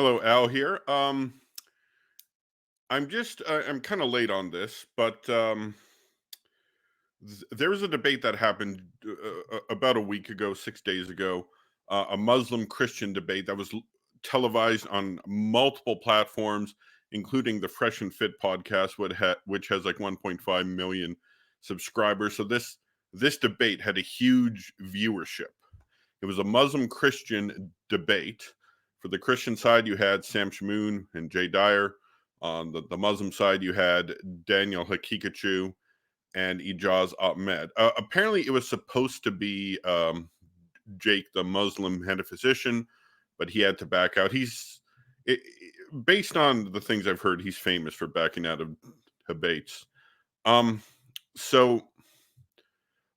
Hello, Al here. I'm kind of late on this, but there was a debate that happened about a week ago, 6 days ago, a Muslim Christian debate that was televised on multiple platforms, including the Fresh and Fit podcast, which has like 1.5 million subscribers. So this debate had a huge viewership. It was a Muslim Christian debate. For the Christian side, you had Sam Shamoun and Dyer. On the Muslim side, you had Daniel Haqiqatjou and Ijaz Ahmed. Apparently, it was supposed to be Jake, the Muslim metaphysician, but he had to back out. Based on the things I've heard, he's famous for backing out of debates. Um, so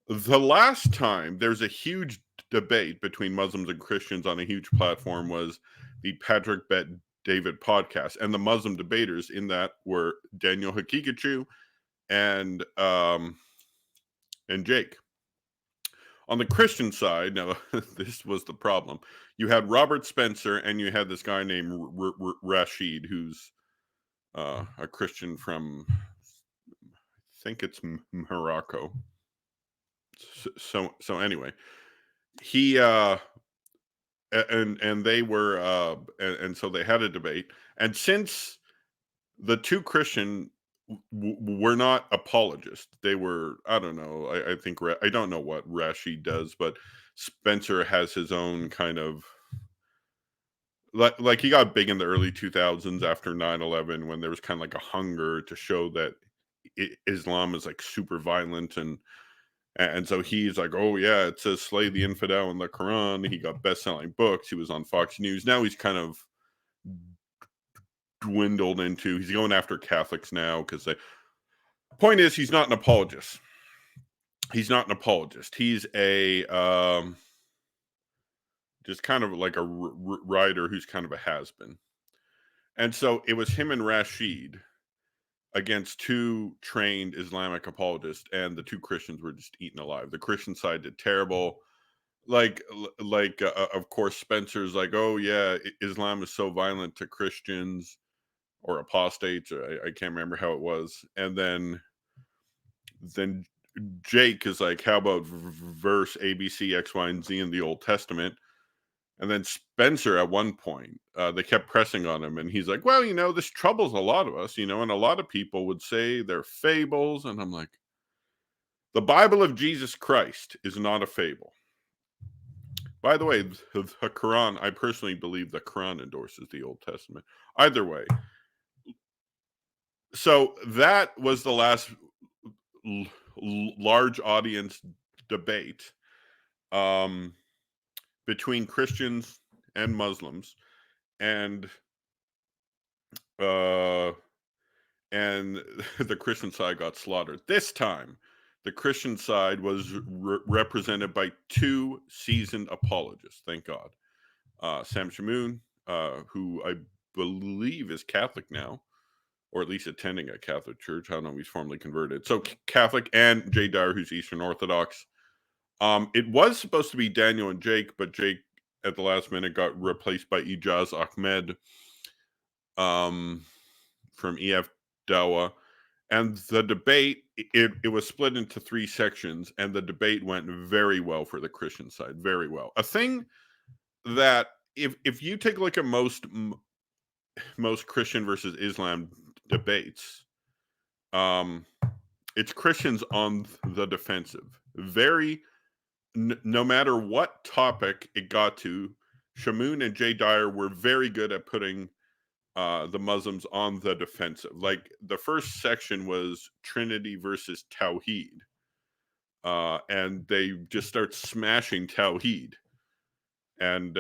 the last time there's a huge debate between Muslims and Christians on a huge platform was the Patrick Bet David podcast, and the Muslim debaters in that were Daniel Haqiqatjou and Jake. On the Christian side, now this was the problem. You had Robert Spencer, and you had this guy named Rashid, who's a Christian from, I think it's Morocco. So anyway, he and they were and so they had a debate, and since the two Christian were not apologists, they were, I don't know, I think I don't know what Rashid does, but Spencer has his own kind of, like he got big in the early 2000s after 9/11, when there was kind of like a hunger to show that Islam is like super violent, and so he's like, oh yeah, it says slay the infidel in the Quran. He got best-selling books. He was on Fox News. Now he's kind of dwindled into, he's going after Catholics now because the point is he's not an apologist. He's not an apologist. He's a just kind of like a writer who's kind of a has-been. And so it was him and Rashid against two trained Islamic apologists, and the two Christians were just eaten alive. The Christian side did terrible. Of course, Spencer's like, oh yeah, Islam is so violent to Christians or apostates. Or I can't remember how it was. And then Jake is like, how about verse A, B, C, X, Y, and Z in the Old Testament? And then Spencer, at one point, they kept pressing on him, and he's like, well, this troubles a lot of us, and a lot of people would say they're fables. And I'm like, the Bible of Jesus Christ is not a fable. By the way, the Quran, I personally believe the Quran endorses the Old Testament. Either way. So that was the last large audience debate um, between Christians and Muslims, and uh, and the Christian side got slaughtered. This time, the Christian side was represented by two seasoned apologists. Thank God. Sam Shamoun, who I believe is Catholic now, or at least attending a Catholic church. I don't know, he's formally converted. So Catholic, and Jay Dyer, who's Eastern Orthodox. It was supposed to be Daniel and Jake, but Jake at the last minute got replaced by Ijaz Ahmed from EF Dawa. And the debate, it was split into three sections, and the debate went very well for the Christian side, very well. A thing that, if you take a look at most Christian versus Islam debates, it's Christians on the defensive. No matter what topic it got to, Shamoun and Jay Dyer were very good at putting the Muslims on the defensive. Like, the first section was Trinity versus Tawheed, and they just start smashing Tawheed, and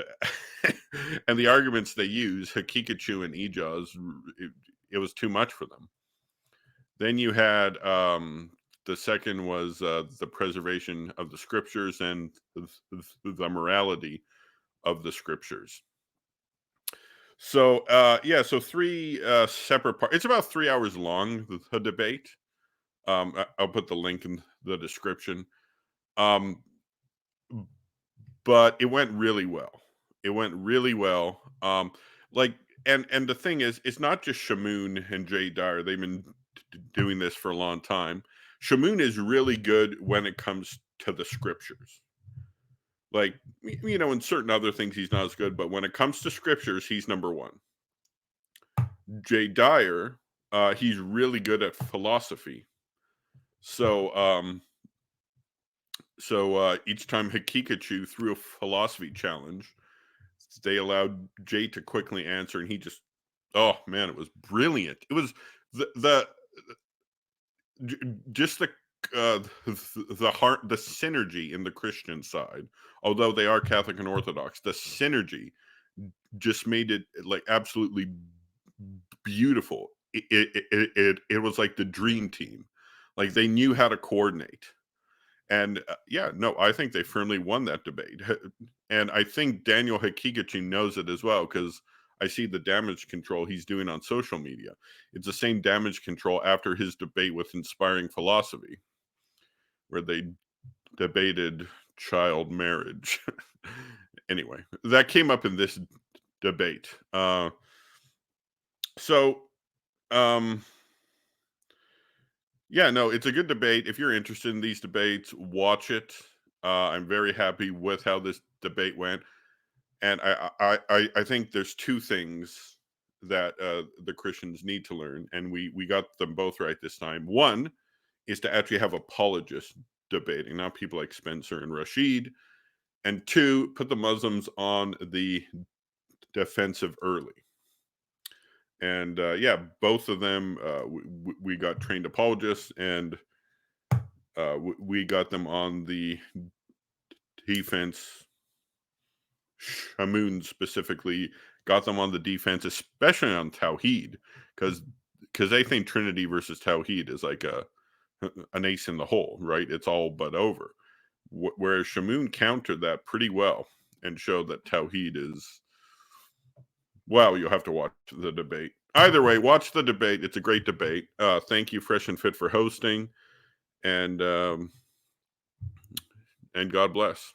and the arguments they use, Haqiqatjou and Ijaz, it was too much for them. Then you had the second was the preservation of the scriptures and the morality of the scriptures. So so three separate parts. It's about 3 hours long, the debate. I'll put the link in the description. Um, but it went really well. It went really well. Like, and the thing is, it's not just Shamoun and Dyer. They've been doing this for a long time. Shamoun is really good when it comes to the scriptures. Like, in certain other things he's not as good, but when it comes to scriptures, he's number one. Dyer, he's really good at philosophy. So each time Haqiqatjou threw a philosophy challenge, they allowed Jay to quickly answer, and he just, oh man, it was brilliant. It was the just the heart, the synergy in the Christian side. Although they are Catholic and Orthodox, the synergy just made it like absolutely beautiful. It was like the dream team. Like they knew how to coordinate. And yeah, no, I think they firmly won that debate. And I think Daniel Haqiqatjou knows it as well, because I see the damage control he's doing on social media. It's the same damage control after his debate with Inspiring Philosophy, where they debated child marriage. Anyway, that came up in this debate. So, um, yeah, no, it's a good debate. If you're interested in these debates, watch it. I'm very happy with how this debate went, and I think there's two things that the Christians need to learn, and we got them both right this time. One is to actually have apologists debating, not people like Spencer and Rashid. And two, put the Muslims on the defensive early. And yeah, both of them, we got trained apologists, and we got them on the defense. Shamoun specifically got them on the defense, especially on Tawheed, because they think Trinity versus Tawheed is like an ace in the hole, right? It's all but over. Whereas Shamoun countered that pretty well and showed that Tawheed is, well, you'll have to watch the debate. Either way, watch the debate. It's a great debate. Thank you, Fresh and Fit, for hosting, and God bless.